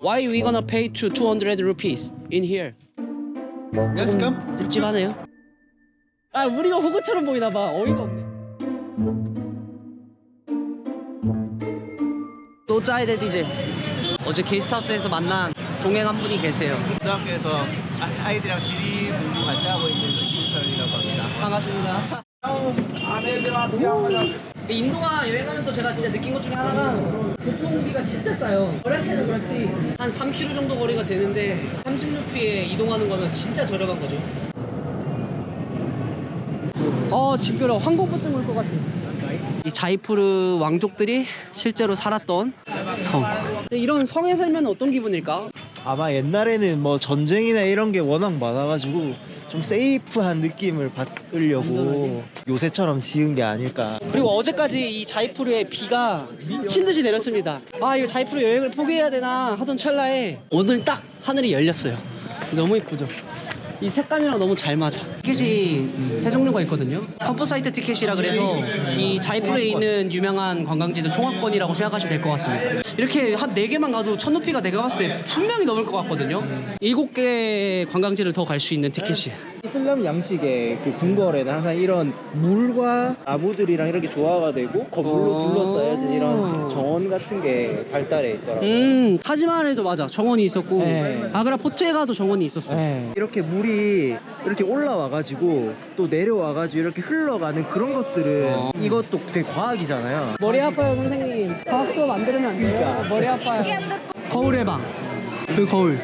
Why we gonna pay to 200 rupees in here? Let's come. 찝찝하네요. 아 우리가 호구처럼 보이나 봐. 어이가 없네. 또 짜야 돼 이제. 어제 게스트하우스에서 만난 동행 한 분이 계세요. 고등학교에서 아이들이랑 지리 공부 같이 하고 있는 김철이라고 합니다. 반갑습니다. 인도가 여행하면서 제가 진짜 느낀 것 중에 하나가 교통비가 진짜 싸요. 절약해서 그렇지 한 3km 정도 거리가 되는데 30루피에 이동하는 거면 진짜 저렴한 거죠. 징그러워. 항공포증 올 것 같아. 이 자이푸르 왕족들이 실제로 살았던 성. 이런 성에 살면 어떤 기분일까? 아마 옛날에는 뭐 전쟁이나 이런 게 워낙 많아가지고 좀 세이프한 느낌을 받으려고 요새처럼 지은 게 아닐까. 그리고 어제까지 이 자이푸르에 비가 미친 듯이 내렸습니다. 아 이거 자이푸르 여행을 포기해야 되나 하던 찰나에 오늘 딱 하늘이 열렸어요. 너무 이쁘죠? 이 색감이랑 너무 잘 맞아. 티켓이 세 종류가 있거든요. 컴포사이트 티켓이라 그래서 이 자이푸르에 있는 유명한 관광지들 통합권이라고 생각하시면 될 것 같습니다. 이렇게 한 4개만 가도 천루피가 내가 봤을 때 분명히 넘을 것 같거든요. 7개 관광지를 더 갈 수 있는 티켓이에요. 이슬람 양식의 그 궁궐에는 항상 이런 물과 나무들이랑 이렇게 조화가 되고 건물로 둘러싸여진 이런 정원 같은 게 발달해 있더라고요. 타지마할에도 맞아. 정원이 있었고 네. 아그라 포트에 가도 정원이 있었어. 이렇게 물이 이렇게 올라와가지고 또 내려와가지고 이렇게 흘러가는 그런 것들은 이것도 되게 과학이잖아요. 머리 아파요 선생님. 과학 수업 안 들으면 안 돼요. 그러니까. 머리 아파요. 거울의 방. 그 거울.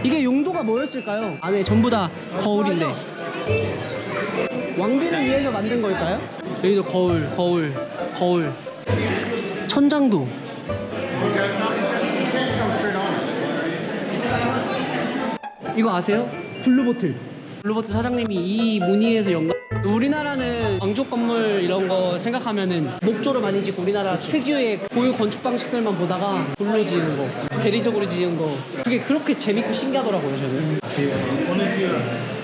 이게 용도가 뭐였을까요? 안에 전부 다 거울인데 왕비를 위해서 만든 걸까요? 여기도 거울. 천장도. 이거 아세요? 블루보틀 사장님이 이 무늬에서 연관. 우리나라는 왕족 건물 이런 거 생각하면은 목조로 많이 짓고 우리나라 특유의 고유 건축 방식들만 보다가 돌로 지은 거, 대리석으로 지은 거, 그게 그렇게 재밌고 신기하더라고요 저는.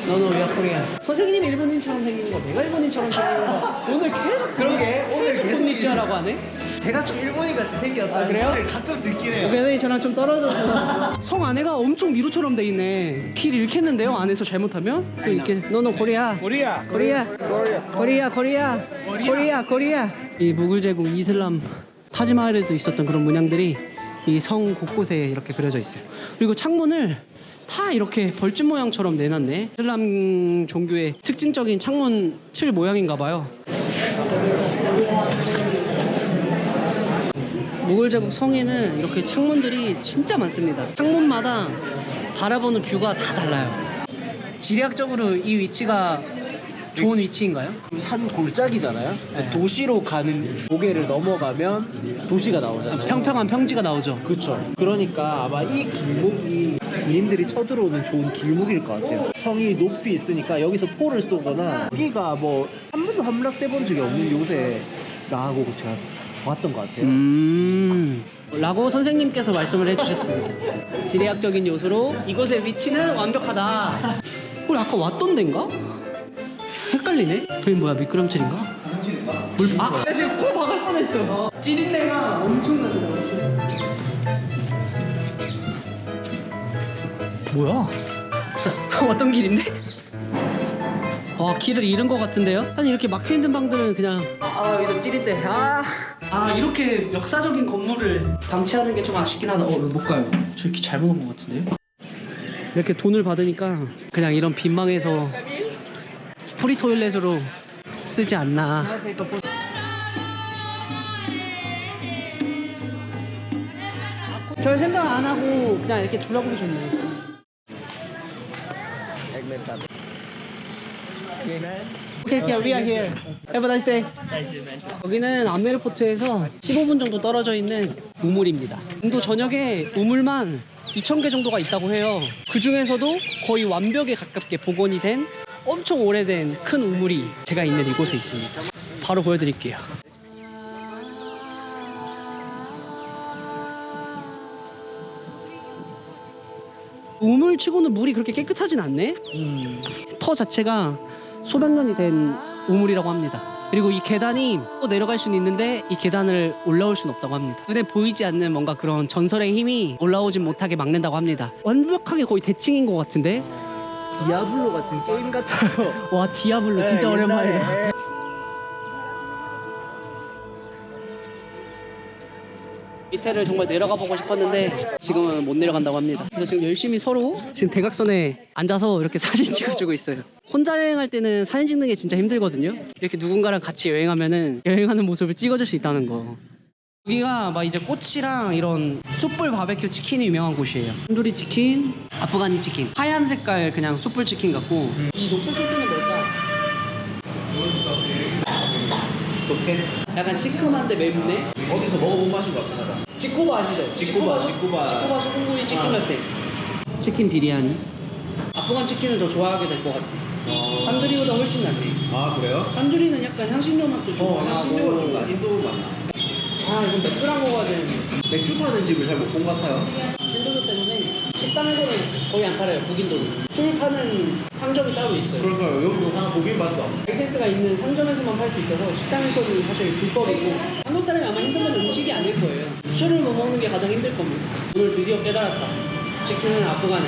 너는 왜 코리아? 선생님이 일본인처럼 생긴 거, 내가 일본인처럼 생긴 거. 오늘 계속 계속 콘니치와라고 하네. 제가 좀 일본인 같이 생겼다. 아, 그래요? 가끔 느끼네요. 선생님 저랑 좀 떨어져서. 성 안에가 엄청 미로처럼 돼 있네. 길 잃겠는데요 안에서 잘못하면? 또 이렇게 너는 코리아. 이 무굴 제국 이슬람 타지마할에도 있었던 그런 문양들이 이 성 곳곳에 이렇게 그려져 있어요. 그리고 창문을 다 이렇게 벌집 모양처럼 내놨네. 이슬람 종교의 특징적인 창문 틀 모양인가 봐요. 무굴 제국 성에는 이렇게 창문들이 진짜 많습니다. 창문마다 바라보는 뷰가 다 달라요. 지리학적으로 이 위치가 좋은 위치인가요? 산 골짜기잖아요. 네. 도시로 가는 고개를 넘어가면 도시가 나오잖아요. 평평한 평지가 나오죠. 그렇죠. 그러니까 아마 이 길목이 군인들이 쳐들어오는 좋은 길목일 것 같아요. 성이 높이 있으니까 여기서 포를 쏘거나 여기가 뭐 한 번도 함락돼 본 적이 없는 요새 나하고 제가 봤던 것 같아요. 라고 선생님께서 말씀을 해주셨습니다. 지리학적인 요소로 이곳의 위치는 완벽하다. 우리 아까 왔던 데인가? 헷갈리네? 저기 뭐야 미끄럼틀인가? 나 지금 코 박을 뻔했어. 찌릿대가 엄청나더라고. 뭐야? 어떤 길인데? 와 길을 잃은 것 같은데요? 아니 이렇게 막혀있는 방들은 그냥 여기도 찌릿대. 이렇게 역사적인 건물을 방치하는 게 좀 아쉽긴 하다. 못 가요. 저 이렇게 잘못 온 것 같은데요? 이렇게 돈을 받으니까 그냥 이런 빈방에서 프리 토일렛으로 쓰지 않나. 별 생각 안 하고 그냥 이렇게 둘러보기 좋네요. Okay, we are here. Have a nice day. 여기는 암메르포트에서 15분 정도 떨어져 있는 우물입니다. 인도 전역에 우물만 2,000개 정도가 있다고 해요. 그 중에서도 거의 완벽에 가깝게 복원이 된 엄청 오래된 큰 우물이 제가 있는 이곳에 있습니다. 바로 보여드릴게요. 우물치고는 물이 그렇게 깨끗하진 않네. 터 자체가 수백 년이 된 우물이라고 합니다. 그리고 이 계단이 또 내려갈 수는 있는데 이 계단을 올라올 수는 없다고 합니다. 눈에 보이지 않는 뭔가 그런 전설의 힘이 올라오진 못하게 막는다고 합니다. 완벽하게 거의 대칭인 것 같은데? 디아블로 같은 게임 같아요. 와 디아블로 진짜 오랜만이다. 밑에를 정말 내려가 보고 싶었는데 지금은 못 내려간다고 합니다. 그래서 지금 열심히 서로 지금 대각선에 앉아서 이렇게 사진 찍어주고 있어요. 혼자 여행할 때는 사진 찍는 게 진짜 힘들거든요. 이렇게 누군가랑 같이 여행하면은 여행하는 모습을 찍어줄 수 있다는 거. 여기가 막 이제 꽃이랑 이런 숯불 바베큐 치킨이 유명한 곳이에요. 탄두리 치킨, 아프가니 치킨. 하얀 색깔 그냥 숯불 치킨 같고 이 녹색 소스는 뭘까? 좋게 약간 시큼한데 맵네? 어디서 먹어본 맛인 것 같긴 하다. 지코바 아시죠? 지코바. 지코바 소금구이 치킨 같아. 치킨 비리아니. 아프간 치킨을 더 좋아하게 될 것 같아. 탄두리보다 훨씬 낫네. 아 그래요? 탄두리는 약간 향신료 맛도 좀 강하고. 향신료가 좀 나. 인도 맛나. 아 이건 맥주랑 먹어야 되는데. 맥주 파는 집을 잘 못 본 것 같아요. 인도교 때문에 식당에서는 거의 안 팔아요. 북인도는. 술 파는 상점이 따로 있어요. 그러니까요. 여기도 하나 보긴 봤어. 라이센스가 있는 상점에서만 팔 수 있어서 식당에서는 사실 불법이고 한국 사람이 아마 힘든 건 음식이 아닐 거예요. 술을 못 먹는 게 가장 힘들 겁니다. 오늘 드디어 깨달았다. 치킨은 아프가네.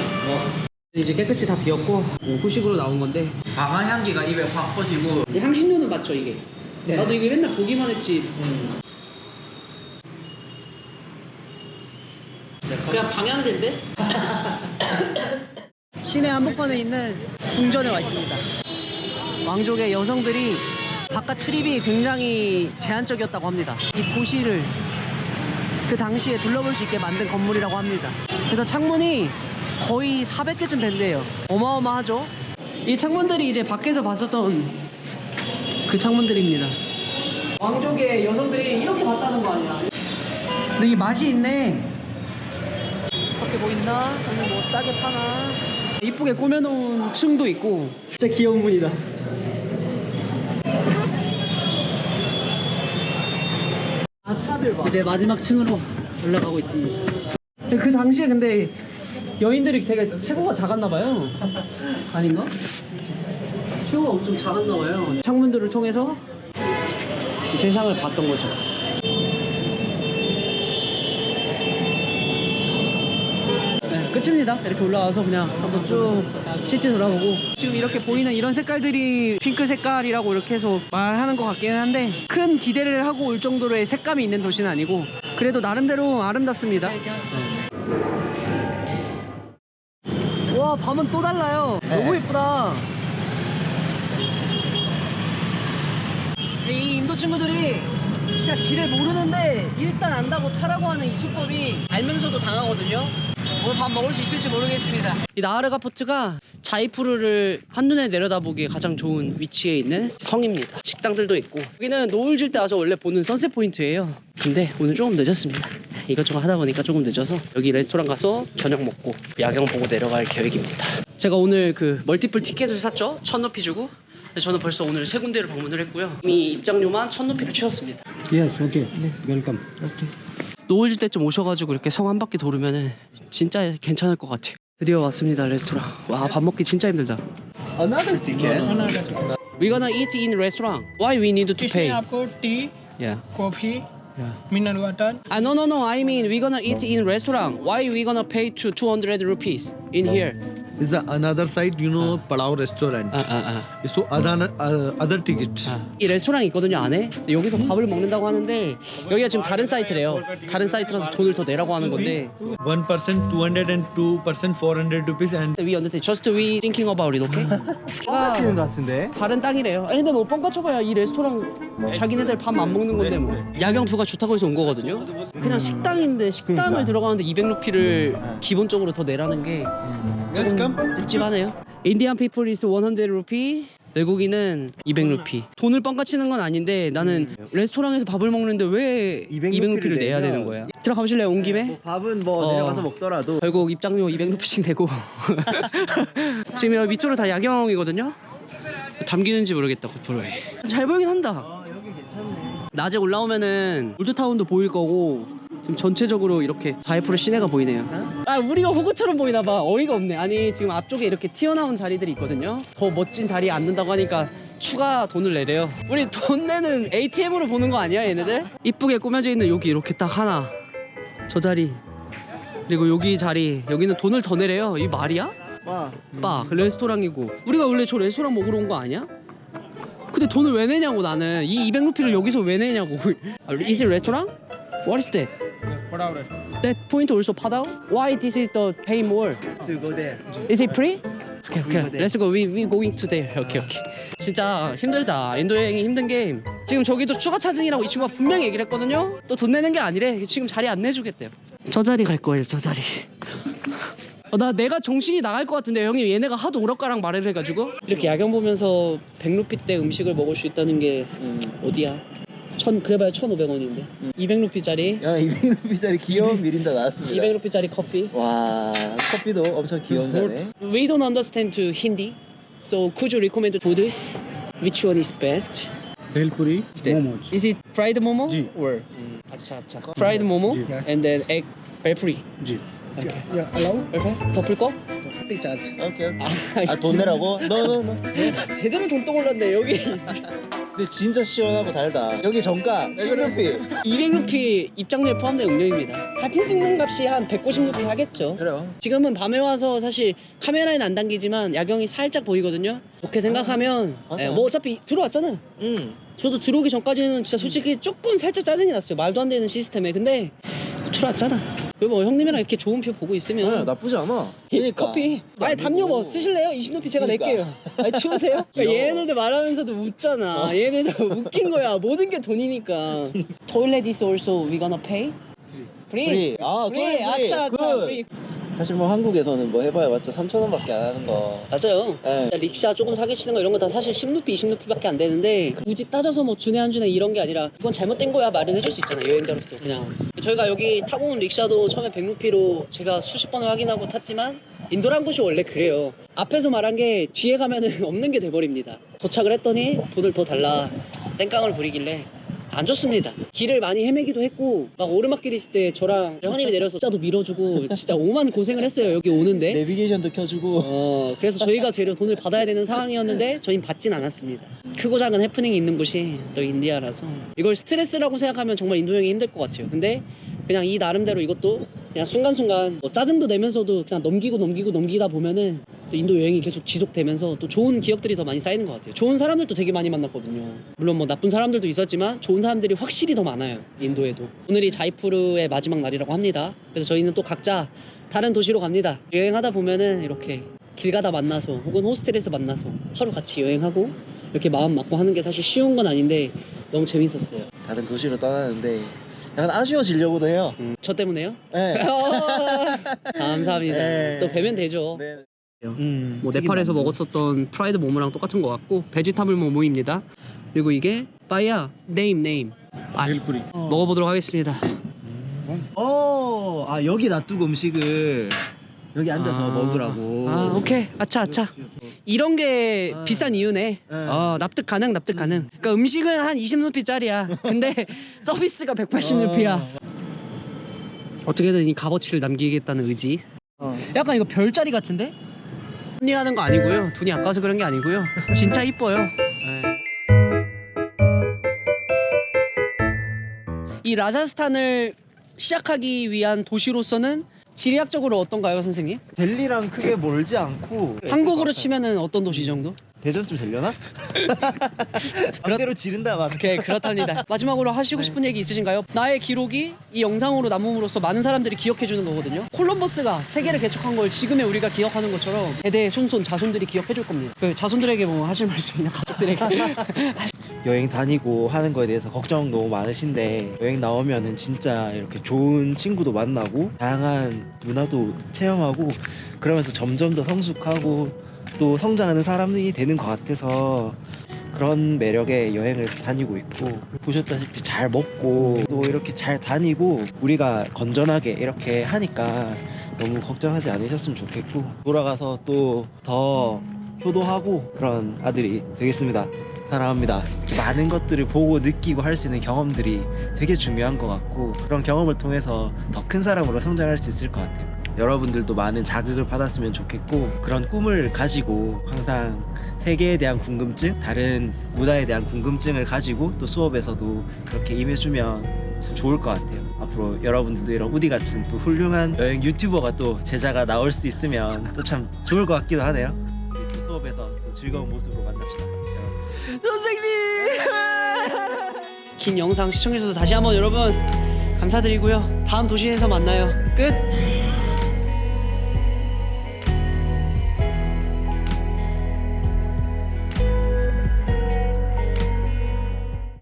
이제 깨끗이 다 비웠고 후식으로 나온 건데 방아 향기가 입에 확 퍼지고. 이제 향신료는 맞죠 이게? 네. 나도 이게 맨날 보기만 했지 그냥 방향제인데? 시내 한복판에 있는 궁전에 와 있습니다. 왕족의 여성들이 바깥 출입이 굉장히 제한적이었다고 합니다. 이 도시를 그 당시에 둘러볼 수 있게 만든 건물이라고 합니다. 그래서 창문이 거의 400개쯤 된대요. 어마어마하죠? 이 창문들이 이제 밖에서 봤었던 그 창문들입니다. 왕족의 여성들이 이렇게 봤다는 거 아니야? 근데 이 맛이 있네. 밖에 뭐 있나? 아니면 뭐 싸게 파나? 이쁘게 꾸며놓은 층도 있고 진짜 귀여운 분이다. 아 차들 봐. 이제 마지막 층으로 올라가고 있습니다. 그 당시에 근데 여인들이 되게 체구가 작았나봐요. 아닌가? 체구가 엄청 작았나봐요. 창문들을 통해서 이 세상을 봤던 거죠. 네, 끝입니다. 이렇게 올라와서 그냥 한번 쭉 시티 돌아보고 지금 이렇게 보이는 이런 색깔들이 핑크 색깔이라고 이렇게 해서 말하는 것 같기는 한데 큰 기대를 하고 올 정도로의 색감이 있는 도시는 아니고 그래도 나름대로 아름답습니다. 네. 와 밤은 또 달라요. 너무 예쁘다. 이 인도 친구들이 진짜 길을 모르는데 일단 안다고 타라고 하는 이 수법이 알면서도 당하거든요. 오늘 밥 먹을 수 있을지 모르겠습니다. 이 나하르가 포트가 자이푸르를 한눈에 내려다보기에 가장 좋은 위치에 있는 성입니다. 식당들도 있고 여기는 노을 질 때 와서 원래 보는 선셋 포인트예요. 근데 오늘 조금 늦었습니다. 이것저것 하다 보니까 조금 늦어서 여기 레스토랑 가서 저녁 먹고 야경 보고 내려갈 계획입니다. 제가 오늘 그 멀티플 티켓을 샀죠. 1,000루피 주고. 근데 저는 벌써 오늘 세 군데를 방문을 했고요. 이미 입장료만 1,000루피를 채웠습니다. Yes, okay. Welcome. Okay. 노을 질 때쯤 오셔가지고 이렇게 성 한 바퀴 도르면은 진짜 괜찮을 것 같아요. 드디어 왔습니다. 레스토랑. 와 밥 먹기 진짜 힘들다. Another ticket. We gonna eat in restaurant. Why we need to pay? इसमें आपको T Yeah. Coffee Yeah. Mineral water Ah no. I mean we gonna eat in restaurant. Why we gonna pay to 200 rupees in here? Is the another side, you know, Palau restaurant. So other tickets. 이 레스토랑이 있거든요 안에. 근데 여기서 밥을 먹는다고 하는데 여기가 지금 다른 사이트래요. 다른 사이트라서 돈을 더 내라고 하는 건데. 1% 200 and 2% 400 rupees and We understand. Just we thinking about it, okay? 치는 것 같은데. 다른 땅이래요. 아니 근데 뭐 뻥까 쳐봐야 이 레스토랑 자기네들 밥 안 먹는 건데 뭐 야경 뷰가 좋다고 해서 온 거거든요. 그냥 식당인데 식당을 들어가는데 200루피를 기본적으로 더 내라는 게 yes, come. 찝찝하네요. Indian people is 100 루피. 외국인은 200루피. 돈을 뻥까 치는 건 아닌데 나는 레스토랑에서 밥을 먹는데 왜 200루피를 내야 되는 거야? 들어가 보실래요? 온 김에? 밥은 뭐 내려가서 먹더라도. 결국 입장료 200루피씩 내고 지금 여기 밑으로 다 야경이거든요. 담기는지 모르겠다. 고프로에 잘 보이긴 한다. 여기 괜찮네. 낮에 올라오면은 올드타운도 보일 거고 지금 전체적으로 이렇게 자이푸르 시내가 보이네요. 아 우리가 호구처럼 보이나 봐. 어이가 없네. 아니 지금 앞쪽에 이렇게 튀어나온 자리들이 있거든요. 더 멋진 자리에 앉는다고 하니까 추가 돈을 내래요. 우리 돈 내는 ATM으로 보는 거 아니야 얘네들? 이쁘게 꾸며져 있는 여기 이렇게 딱 하나, 저 자리, 그리고 여기 자리, 여기는 돈을 더 내래요. 이 말이야? 바 레스토랑이고 우리가 원래 저 레스토랑 먹으러 온 거 아니야? 근데 돈을 왜 내냐고. 나는 이 200루피를 여기서 왜 내냐고. Is it restaurant? What is that? That point also Padao? Why this is the pay more? To go there. Is it free? Okay, okay. Let's go. We going to there. Okay, okay. 진짜 힘들다. 인도 여행이 힘든 게 지금 저기도 추가 차증이라고 이 친구가 분명히 얘기를 했거든요. 또 돈 내는 게 아니래. 지금 자리 안 내주겠대요. 저 자리 갈 거예요. 저 자리. 나 내가 정신이 나갈 것 같은데 형님. 얘네가 하도 오락가락 말을 해가지고 이렇게 야경 보면서 100루피 때 음식을 먹을 수 있다는 게 어디야? 그래봐야 1,500원인데 200루피짜리 야 200루피짜리 귀여운 미린다 나왔습니다. 200루피짜리 커피. 와 커피도 엄청 귀여운 자네. We don't understand to Hindi, so could you recommend foods? Which one is best? Bhelpuri, momos. Is it fried momo? जी. Or अच्छा अच्छा. Fried momo Yes. and then egg belfry. Ji. Okay. Yeah, allow. 덮을 거? Free charge. 오케이. 돈 내라고? No. 제대로 돈 떠올랐네 여기. 근데 진짜 시원하고 달다. 여기 정가 10루피. 200루피 입장료 포함된 운영입니다. 사진 찍는 값이 한 190루피 하겠죠. 그래요. 지금은 밤에 와서 사실 카메라에는 안 당기지만 야경이 살짝 보이거든요. 좋게 생각하면 맞아요. 뭐 어차피 들어왔잖아. 저도 들어오기 전까지는 진짜 솔직히 조금 살짝 짜증이 났어요. 말도 안 되는 시스템에. 근데 들어왔잖아. 여기 뭐 형님이랑 이렇게 좋은 표 보고 있으면 나쁘지 않아. 커피. 아니 담요 뭐 쓰실래요? 20루피 제가 그러니까. 낼게요. 아니 치우세요? 귀여워. 얘네들 말하면서 웃잖아. 얘네들 웃긴 거야. 모든 게 돈이니까. Toilet is also we gonna pay? Free. 아, free. toilet free. 아차. Good. free. 사실 뭐 한국에서는 뭐 해봐야 맞죠 3,000원밖에 안 하는 거. 맞아요. 네. 릭샤 조금 사기치는 거 이런 거 다 사실 10루피, 20루피밖에 안 되는데 굳이 따져서 뭐 주네 안 주네 이런 게 아니라 그건 잘못된 거야 말은 해줄 수 있잖아요. 여행자로서 그냥. 저희가 여기 타고 온 릭샤도 처음에 100루피로 제가 수십 번을 확인하고 탔지만 인도란 곳이 원래 그래요. 앞에서 말한 게 뒤에 가면은 없는 게 돼버립니다. 도착을 했더니 돈을 더 달라 땡깡을 부리길래 안 좋습니다. 길을 많이 헤매기도 했고 막 오르막길 있을 때 저랑 형님이 내려서 짜도 밀어주고 진짜 오만 고생을 했어요. 여기 오는데 내비게이션도 켜주고. 그래서 저희가 되려 돈을 받아야 되는 상황이었는데 저희는 받진 않았습니다. 크고 작은 해프닝이 있는 곳이 또 인디아라서 이걸 스트레스라고 생각하면 정말 인도 여행이 힘들 것 같아요. 근데 그냥 이 나름대로 이것도 그냥 순간순간 뭐 짜증도 내면서도 그냥 넘기다 보면은 또 인도 여행이 계속 지속되면서 또 좋은 기억들이 더 많이 쌓이는 것 같아요. 좋은 사람들도 되게 많이 만났거든요. 물론 뭐 나쁜 사람들도 있었지만 좋은 사람들이 확실히 더 많아요. 인도에도. 오늘이 자이푸르의 마지막 날이라고 합니다. 그래서 저희는 또 각자 다른 도시로 갑니다. 여행하다 보면은 이렇게 길 가다 만나서 혹은 호스텔에서 만나서 하루 같이 여행하고 이렇게 마음 맞고 하는 게 사실 쉬운 건 아닌데 너무 재밌었어요. 다른 도시로 떠나는데 약간 아쉬워지려고도 해요. 저 때문에요? 네. 감사합니다. 네. 또 뵈면 되죠. 네. 뭐 네팔에서 먹었었던 프라이드 모모랑 똑같은 것 같고 베지타블 모모입니다. 그리고 이게 빠이야 네임 Bhelpuri. 먹어보도록 하겠습니다. 아 여기 놔두고 음식을 여기 앉아서 먹으라고. 아 오케이. 아차 이런 게 아. 비싼 이유네. 납득 가능. 그러니까 음식은 한 20루피짜리야. 근데 서비스가 180루피야. 어떻게든 이 값어치를 남기겠다는 의지. 약간 이거 별자리 같은데? 합리하는 거 아니고요. 돈이 아까워서 그런 게 아니고요. 진짜 이뻐요. 이 라자스탄을 시작하기 위한 도시로서는 지리학적으로 어떤가요, 선생님? 델리랑 크게 멀지 않고 한국으로 치면은 어떤 도시 정도? 대전쯤 되려나? 맘대로 지른다 막. 오케이, 그렇답니다. 마지막으로 하시고 싶은 얘기 있으신가요? 나의 기록이 이 영상으로 남음으로써 많은 사람들이 기억해주는 거거든요. 콜럼버스가 세계를 개척한 걸 지금의 우리가 기억하는 것처럼 대대의 손손 자손들이 기억해줄 겁니다. 그 자손들에게 뭐 하실 말씀이나 가족들에게. 여행 다니고 하는 거에 대해서 걱정 너무 많으신데 여행 나오면은 진짜 이렇게 좋은 친구도 만나고 다양한 문화도 체험하고 그러면서 점점 더 성숙하고 또 성장하는 사람이 되는 것 같아서 그런 매력의 여행을 다니고 있고 보셨다시피 잘 먹고 또 이렇게 잘 다니고 우리가 건전하게 이렇게 하니까 너무 걱정하지 않으셨으면 좋겠고 돌아가서 또 더 효도하고 그런 아들이 되겠습니다. 사랑합니다. 많은 것들을 보고 느끼고 할 수 있는 경험들이 되게 중요한 것 같고 그런 경험을 통해서 더 큰 사람으로 성장할 수 있을 것 같아요. 여러분들도 많은 자극을 받았으면 좋겠고 그런 꿈을 가지고 항상 세계에 대한 궁금증, 다른 문화에 대한 궁금증을 가지고 또 수업에서도 그렇게 임해주면 참 좋을 것 같아요. 앞으로 여러분들도 이런 우디 같은 또 훌륭한 여행 유튜버가 또 제자가 나올 수 있으면 또 참 좋을 것 같기도 하네요. 우리 또 수업에서 또 즐거운 모습으로 만납시다. 여러분. 선생님! 긴 영상 시청해주셔서 다시 한번 여러분 감사드리고요. 다음 도시에서 만나요. 끝!